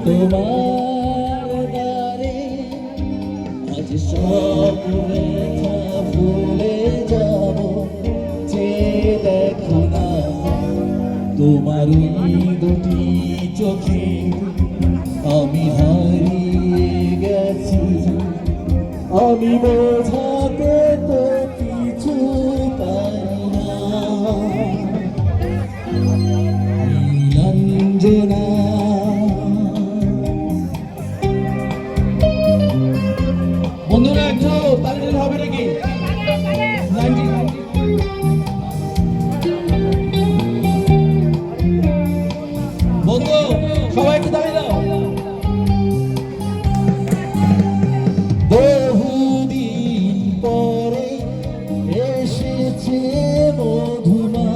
তোমার দ্বারে আজ সব ব্যথা ভুলে যাব যে দেখো না তোমার দুটি চোখে আমি হারিয়ে গেছি আমি বোঝাতে তো কিছু পারি না নীলাঞ্জনা বন্ধুরা একটু তাড়াতাড়ি হবে নাকি বন্ধু সবাই একটু দাঁড়িয়ে দাও বহুদিন পরে এসেছে মধুমা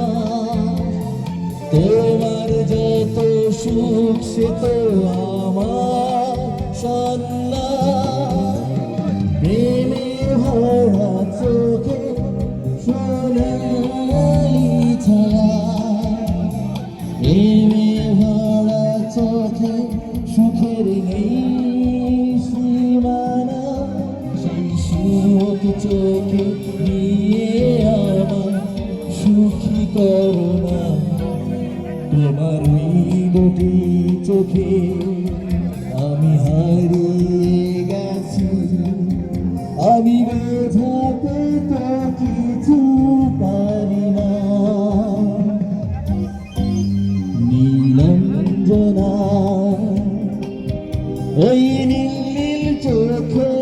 তোমার যত সুখ সে তো আমার সন্ন্যাস প্রেমে ভরা চোখে সোনালি ছায়া প্রেমে ভরা চোখে সুখের নেই সীমানা সেই সুখ চোখে নিয়ে আমার সুখী করোনা তোমার দুটি চোখে আমি হারিয়ে গেছি আমি বোঝাতে তো কিছু পারি না নীলাঞ্জনা ওই নীল নীল চোখে